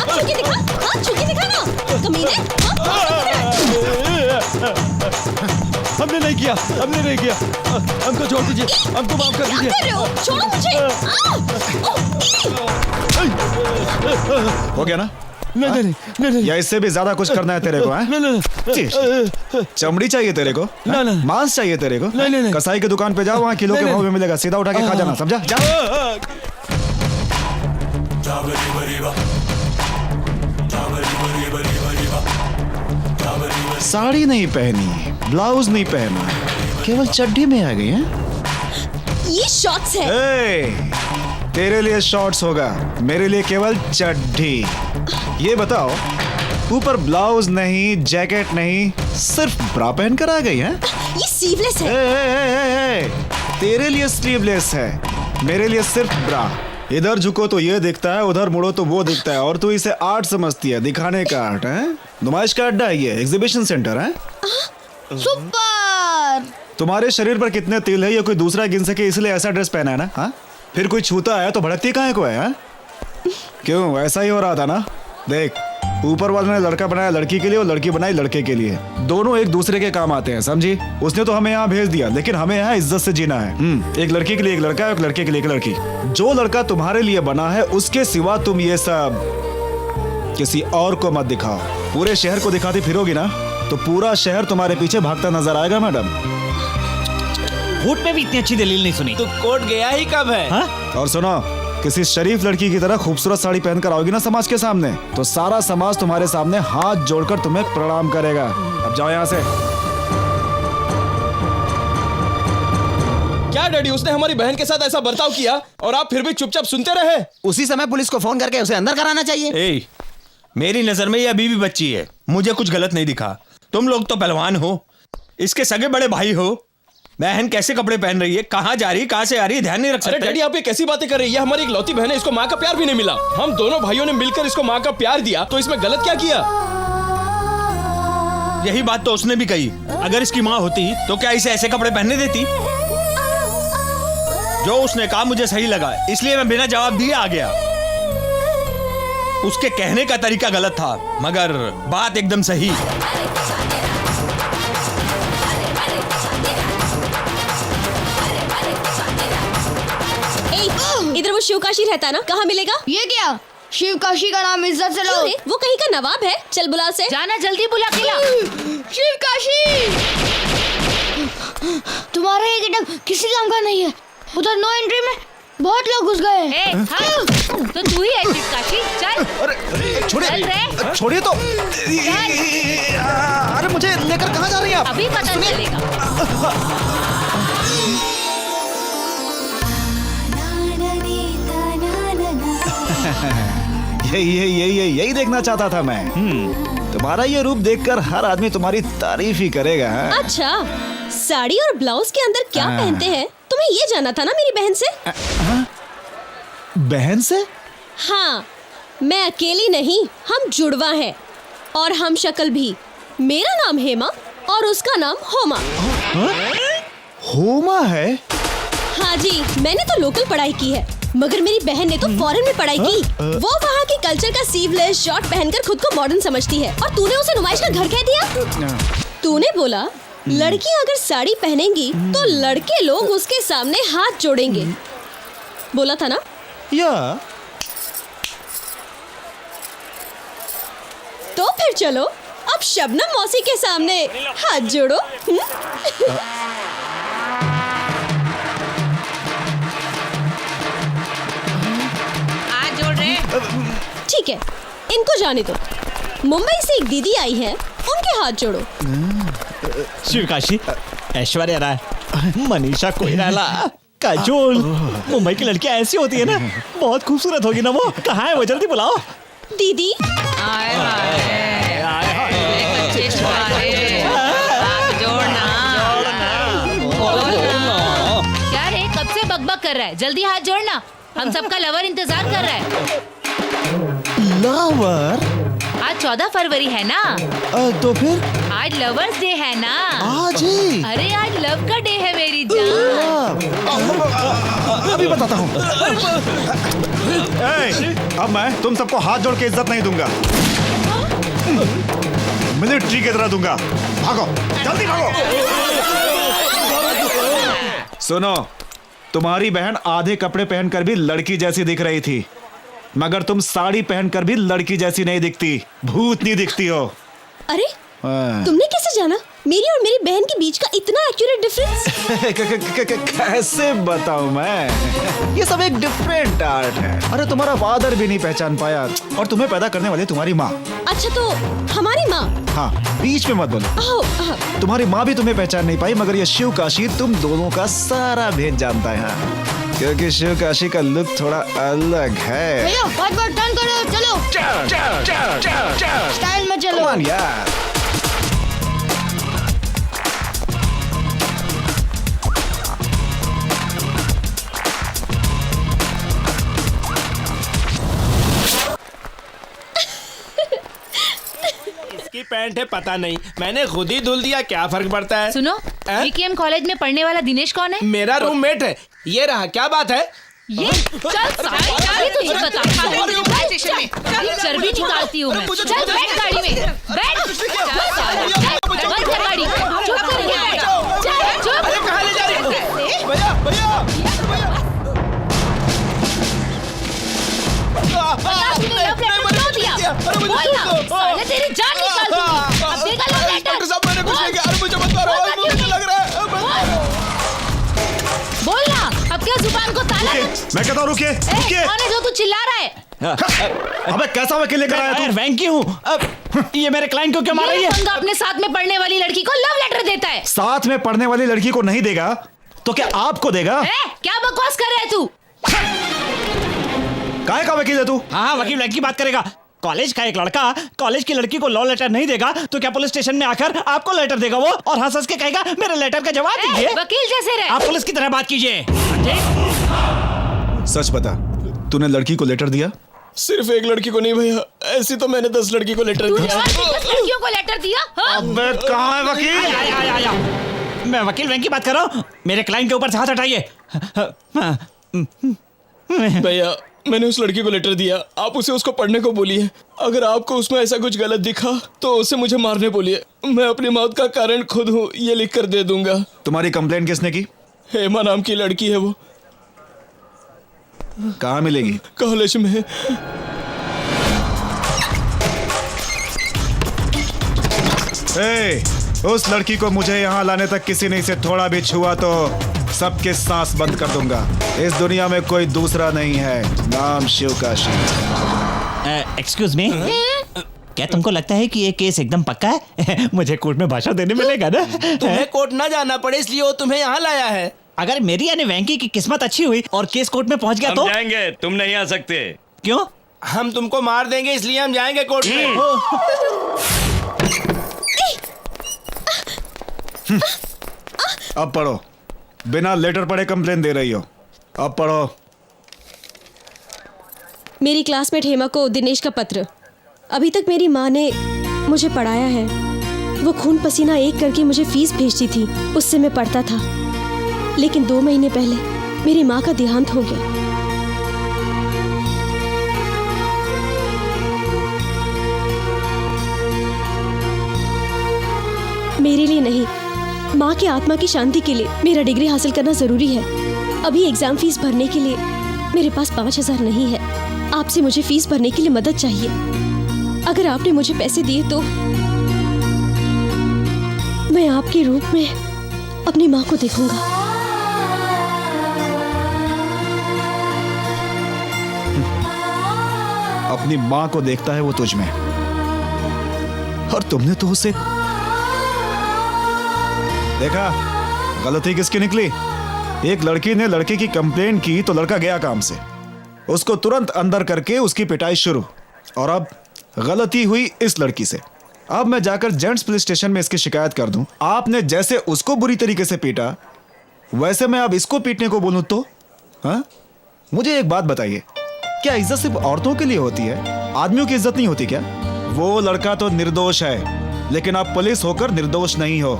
हाथ छू के दिखा ना, कमीने। हमने नहीं किया, हमको छोड़ दीजिए, हमको माफ कर दीजिए। क्या कर रहे हो? छोड़ो मुझे। हो गया ना? नहीं। या इससे भी ज्यादा कुछ करना है तेरे को? नहीं। चमड़ी चाहिए तेरे को? नहीं। मांस चाहिए तेरे को? नहीं। कसाई की दुकान पे जाओ, वहाँ किलो के भाव में मिलेगा, सीधा उठा के खा जाना, समझा? जा। साड़ी नहीं पहनी, ब्लाउज नहीं पहना, केवल चड्डी में आ गई है। ये शॉर्ट्स है। तेरे लिए शॉर्ट्स होगा, मेरे लिए केवल चड्डी। ये बताओ, ऊपर ब्लाउज नहीं, जैकेट नहीं, सिर्फ ब्रा पहन कर आ गई है? ये स्लीवलेस है। तेरे लिए स्लीवलेस है, मेरे लिए सिर्फ ब्रा। इधर झुको तो ये दिखता है, उधर मुड़ो तो वो दिखता है, और तू इसे आर्ट समझती है, दिखाने का आर्ट है। नुमाइश का अड्डा है ये, एग्जीबिशन सेंटर है। सुपर। तुम्हारे शरीर पर कितने तिल है ये कोई दूसरा गिन सके, इसलिए ऐसा ड्रेस पहना है ना? हाँ, फिर कोई छूता है तो भड़कती काहे को है? हाँ? क्यों, ऐसा ही हो रहा था ना? देख, ऊपर वाले ने लड़का बनाया लड़की के लिए और लड़की बनाई लड़के के लिए, दोनों एक दूसरे के काम आते हैं, समझी? उसने तो हमें यहाँ भेज दिया, लेकिन हमें यहाँ इज्जत से जीना है। एक लड़की के लिए एक लड़का है, एक लड़के के लिए एक लड़की। जो लड़का तुम्हारे लिए बना है, उसके सिवा तुम ये सब किसी और को मत दिखाओ। पूरे शहर को दिखाती फिरोगी ना, तो पूरा शहर तुम्हारे पीछे भागता नजर आएगा। मैडम, कोर्ट में भी इतनी अच्छी दलील नहीं सुनी। तो कोर्ट गया ही कब है? हाँ? और सुनो, किसी शरीफ लड़की की तरह खूबसूरत साड़ी पहनकर आओगी ना समाज के सामने, तो सारा समाज तुम्हारे सामने हाथ जोड़कर तुम्हें प्रणाम करेगा। अब जाओ यहाँ से। क्या डैडी, उसने हमारी बहन के साथ ऐसा बर्ताव किया और आप फिर भी चुपचाप सुनते रहे? उसी समय पुलिस को फोन करके उसे अंदर कराना चाहिए। ए, मेरी नजर में ये अभी भी बच्ची है, मुझे कुछ गलत नहीं दिखा। तुम लोग तो पहलवान हो, इसके सगे बड़े भाई हो। बहन कैसे कपड़े पहन रही है, कहाँ जा रही है, कहाँ से आ रही है, ध्यान नहीं रख अरे सकते? डैडी, आप ये कैसी बातें कर रही है? हमारी इकलौती बहन है, इसको माँ का प्यार भी नहीं मिला। हम दोनों भाइयों ने मिलकर इसको माँ का प्यार दिया, तो इसमें गलत क्या किया? यही बात तो उसने भी कही। अगर इसकी माँ होती तो क्या इसे ऐसे कपड़े पहनने देती? जो उसने कहा मुझे सही लगा, इसलिए मैं बिना जवाब दिए आ गया। उसके कहने का तरीका गलत था, मगर बात एकदम सही। इधर वो शिवकाशी रहता है ना, कहाँ मिलेगा? ये क्या? शिवकाशी का नाम इज्जत से लो। क्यों रे? वो कहीं का नवाब है, चल बुला उसे। जाना जल्दी, बुला के ला। शिवकाशी, तुम्हारा ये गेटअप किसी काम का नहीं है। उधर नो एंट्री में बहुत लोग घुस गए। तो तू ही है शिवकाशी, चल। अरे छोड़िए, चल रे। छोड़िए तो। अरे मुझे लेकर कहाँ जा रही हैं आप? अभी पता चलेगा। यही देखना चाहता था मैं। तुम्हारा ये रूप देखकर हर आदमी तुम्हारी तारीफ ही करेगा। अच्छा, साड़ी और ब्लाउज के अंदर क्या पहनते हैं, तुम्हें ये जाना था ना मेरी बहन से? बहन से? हाँ, मैं अकेली नहीं, हम जुड़वा हैं और हम शक्ल भी। मेरा नाम हेमा और उसका नाम होमा। होमा है? हाँ जी, मैंने तो लोकल पढ़ाई की है, मगर मेरी बहन ने तो फॉरेन में पढ़ाई की। वो वहाँ के कल्चर का स्लीवलेस शॉर्ट पहनकर खुद को मॉडर्न समझती है, और तूने उसे नुमाइश का घर कह दिया। तूने बोला लड़कियाँ अगर साड़ी पहनेंगी तो लड़के लोग उसके सामने हाथ जोड़ेंगे, बोला था ना? या तो फिर चलो अब शबनम मौसी के सामने हाथ जोड़ो। हाथ जोड़ रहे। ठीक है, इनको जाने दो। मुंबई से एक दीदी आई है, उनके हाथ जोड़ो। शिवकाशी, ऐश्वर्या राय, मनीषा कोइराला, काजोल, मुंबई की लड़कियां ऐसी होती है ना, बहुत खूबसूरत होगी ना वो। कहाँ है वो, जल्दी बुलाओ। दीदी आए बच्चे तुम्हारे, हाथ जोड़ना। क्या रे, कब से बकबक कर रहा है? जल्दी हाथ जोड़ना, हम सबका लवर इंतजार कर रहा है। लवर? आज 14 फरवरी है ना? तो फिर आज लवर्स डे है ना? आज ही? अरे आज लव का डे है मेरी जान। अभी बताता हूँ। अब मैं तुम सबको हाथ जोड़ के इज्जत नहीं दूंगा, मिलिट्री की तरह दूंगा। भागो, जल्दी भागो। सुनो, तुम्हारी बहन आधे कपड़े पहनकर भी लड़की जैसी दिख रही थी, मगर तुम साड़ी पहनकर भी लड़की जैसी नहीं दिखती, भूतनी दिखती हो। अरे तुमने कैसे जाना मेरी और मेरी बहन के बीच का इतना एक्यूरेट डिफरेंस? कैसे बताऊं मैं? ये सब एक डिफरेंट आर्ट है। अरे तुम्हारा फादर भी नहीं पहचान पाया, और तुम्हें पैदा करने वाली तुम्हारी माँ। अच्छा तो हमारी माँ? हाँ, बीच में मत बोलो। तुम्हारी माँ भी तुम्हें पहचान नहीं पाई, मगर ये शिव काशी तुम दोनों का सारा भेद जानता है, क्योंकि शिव काशी का लुक थोड़ा अलग है। भैया बार बार टर्न करो, चलो स्टाइल में चलो। Come on, यार। इसकी पैंट है पता नहीं, मैंने खुद ही धुल दिया, क्या फर्क पड़ता है? सुनो, वीकेएम कॉलेज में पढ़ने वाला दिनेश कौन है? मेरा रूममेट है। ये रहा, क्या बात है? ये चल सारी तुझे बताता हूँ। चर्बी निकालती हूँ मैं। चल बैठ गाड़ी में, बैठ। बंद कर गाड़ी, चुप करके बैठ। चल चुप। कहाँ ले जा रही हो? भैया भैया तूने लव लेटर क्यों दिया? बोल ना, साले तेरी जान निकाल दूंगी। अब देगा लव लेटर। डॉक्टर साहब मैंने कुछ नहीं किया। अरे मुझे मत मारो, मुझे लग रहा है। बोल ना, अब क्या जुबान को ताला? मैं कहता हूँ रुकिए, रुकिए। कौन है जो तू चिल्ला रहा है? अबे कैसा वकील लेकर आया यार तू? वैंकी हूँ। अब ये मेरे क्लाइंट को क्यों मार रही ये है? बंदा अपने साथ में पढ़ने वाली लड़की को लव लेटर देता है। साथ में पढ़ने वाली लड़की को नहीं देगा तो क्या आपको देगा? क्या बकवास कर रहा है तू? काहे का वकील है तू? हाँ, वकील वैंकी बात करेगा। कॉलेज का एक लड़का कॉलेज की लड़की को लव लेटर नहीं देगा तो क्या पुलिस स्टेशन में आकर आपको लेटर देगा वो, और हंस हंस के कहेगा मेरे लेटर का जवाब दीजिए? वकील जैसे रहे। आप पुलिस की तरह बात कीजिए। सच बता, तूने लड़की को लेटर दिया? सिर्फ एक लड़की को नहीं भैया, ऐसी तो मैंने 10 लड़की को लेटर तूने दिया। 10 लड़कियों को लेटर दिया? हाँ? अबे कहाँ है वकील? आया। मैं वकील वैंकी बात कर रहा हूँ। मेरे क्लाइंट के ऊपर से हाथ हटाइए। भैया मैंने उस लड़की को लेटर दिया, आप उसे उसको पढ़ने को बोलिए। अगर आपको उसमें ऐसा कुछ गलत दिखा तो उसे मुझे मारने बोलिए। मैं अपनी मौत का कारण खुद हूँ, ये लिख कर दे दूंगा। तुम्हारी कंप्लेंट किसने की? हेमा नाम की लड़की है, वो कहाँ मिलेगी? कॉलेज में। उस लड़की को मुझे यहाँ लाने तक किसी ने इसे थोड़ा भी छुआ तो सबके सांस बंद कर दूंगा। इस दुनिया में कोई दूसरा नहीं है, नाम शिव काशी। एक्सक्यूज मी, क्या तुमको लगता है कि ये केस एकदम पक्का है? मुझे कोर्ट में भाषण देने मिलेगा ना? तुम्हें कोर्ट ना जाना पड़े इसलिए वो तुम्हें यहाँ लाया है। अगर मेरी यानी वैंकी की किस्मत अच्छी हुई और केस कोर्ट में पहुंच गया तो? जाएंगे, तुम नहीं आ सकते। क्यों? हम तुमको मार देंगे इसलिए हम जाएंगे कोर्ट में। अब पढ़ो, बिना लेटर पढ़े कंप्लेन दे रही हो। अब पढ़ो। मेरी क्लासमेट हेमा को दिनेश का पत्र। अभी तक मेरी माँ ने मुझे पढ़ाया है। वो खून पसीना एक करके मुझे फीस भेजती थी, उससे मैं पढ़ता था। लेकिन 2 महीने पहले मेरी माँ का देहांत हो गया। मेरे लिए नहीं, माँ की आत्मा की शांति के लिए मेरा डिग्री हासिल करना जरूरी है। अभी एग्जाम फीस भरने के लिए मेरे पास 5,000 नहीं है। आपसे मुझे फीस भरने के लिए मदद चाहिए। अगर आपने मुझे पैसे दिए तो मैं आपके रूप में अपनी माँ को देखूंगा। अपनी माँ को देखता है वो तुझ में, और तुमने तो उसे देखा। गलती किसकी निकली? एक लड़की ने लड़के की कंप्लेंट की तो लड़का गया काम से, उसको तुरंत अंदर करके उसकी पिटाई शुरू। और अब गलती हुई इस लड़की से। अब मैं जाकर जेंट्स पुलिस स्टेशन में इसकी शिकायत कर दूं। आपने जैसे उसको बुरी तरीके से पीटा, वैसे मैं अब इसको पीटने को बोलूं तो? हाँ, मुझे एक बात बताइए, क्या इज्जत सिर्फ औरतों के लिए होती है? आदमियों की इज्जत नहीं होती क्या? वो लड़का तो निर्दोष है, लेकिन आप पुलिस होकर निर्दोष नहीं हो।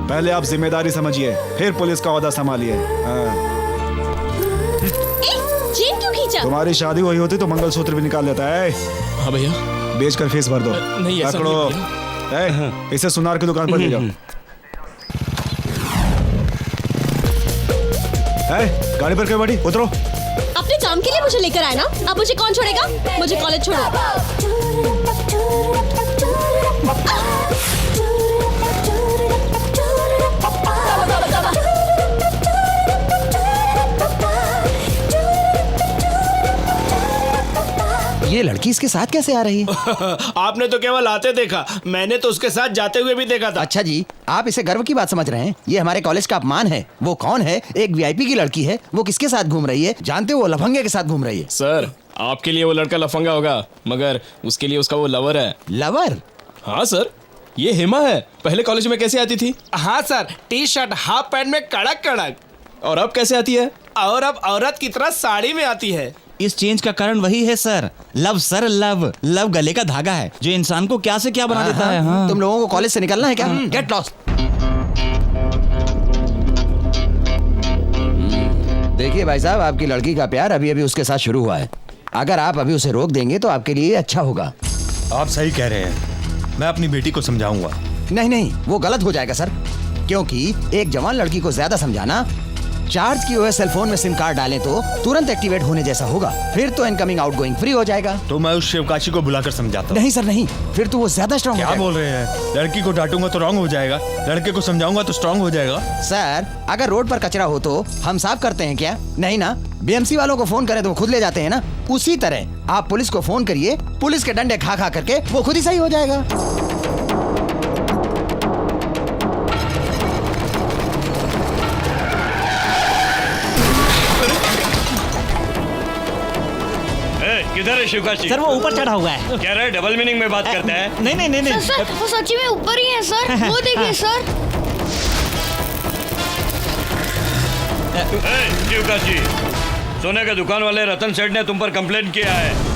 पहले आप जिम्मेदारी समझिए, फिर पुलिस का ओहदा संभालिए। हाँ। चेन क्यों खींचा? तुम्हारी शादी हुई होती तो मंगलसूत्र भी निकाल लेता है। हाँ भैया। बेच कर फीस भर दो। नहीं, ऐसा पकड़ो। नहीं इसे सुनार की दुकान पर ले जाओ। गाड़ी पर क्यों बैठी? उतरो। अपने काम के लिए मुझे लेकर आए ना, अब मुझे कौन छोड़ेगा? मुझे कॉलेज छोड़ो। ये लड़की इसके साथ कैसे आ रही है? आपने तो केवल आते देखा, मैंने तो उसके साथ जाते हुए भी देखा था। अच्छा जी, आप इसे गर्व की बात समझ रहे हैं? ये हमारे कॉलेज का अपमान है। वो कौन है? एक वीआईपी की लड़की है। वो किसके साथ घूम रही है? जानते हो, वो लफंगे के साथ घूम रही है। सर, आपके लिए वो लड़का लफंगा होगा, मगर उसके लिए उसका वो लवर है। लवर? हाँ सर, ये हेमा है। पहले कॉलेज में कैसे आती थी? हाँ sir, T shirt half pant में कड़क कड़क। और अब कैसे आती है? और अब औरत की तरह साड़ी में आती है। इस चेंज का कारण वही है sir, love sir, love. Love गले का धागा है जो इंसान को क्या से क्या बना देता है। हाँ। तुम लोगों को कॉलेज से निकलना है क्या? Get lost. देखिए भाई साहब, आपकी लड़की का प्यार अभी अभी उसके साथ शुरू हुआ है। अगर आप अभी उसे रोक देंगे तो आपके लिए अच्छा होगा। आप सही कह रहे हैं, मैं अपनी बेटी को समझाऊंगा। नहीं नहीं, वो गलत हो जाएगा सर, क्योंकि एक जवान लड़की को ज्यादा समझाना, चार्ज किए हुए सेल फोन में सिम कार्ड डालें तो तुरंत एक्टिवेट होने जैसा होगा। फिर तो इनकमिंग आउटगोइंग फ्री हो जाएगा। तो मैं उस शिवकाशी को बुलाकर समझाता हूँ। नहीं सर नहीं, फिर तो वो ज्यादा स्ट्रांग हो क्या जाएगा। बोल रहे हैं? लड़की को डांटूंगा तो रॉन्ग हो जाएगा, लड़के को समझाऊंगा तो स्ट्रांग हो जाएगा। सर, अगर रोड पर कचरा हो तो हम साफ करते हैं क्या? नहीं ना। बीएमसी वालों को फोन करें तो वो खुद ले जाते हैं ना। उसी तरह आप पुलिस को फोन करिए, पुलिस के डंडे खा खा करके वो खुद ही सही हो जाएगा। किधर है शिवकाशी? सर वो ऊपर चढ़ा हुआ है। कह रहे डबल मीनिंग में बात करता है। नहीं नहीं नहीं नहीं। सर वो सच्ची में ऊपर ही है सर। वो देखिए सर। शिवकाशी, सोने के दुकान वाले रतन सेठ ने तुम पर कंप्लेंट किया है।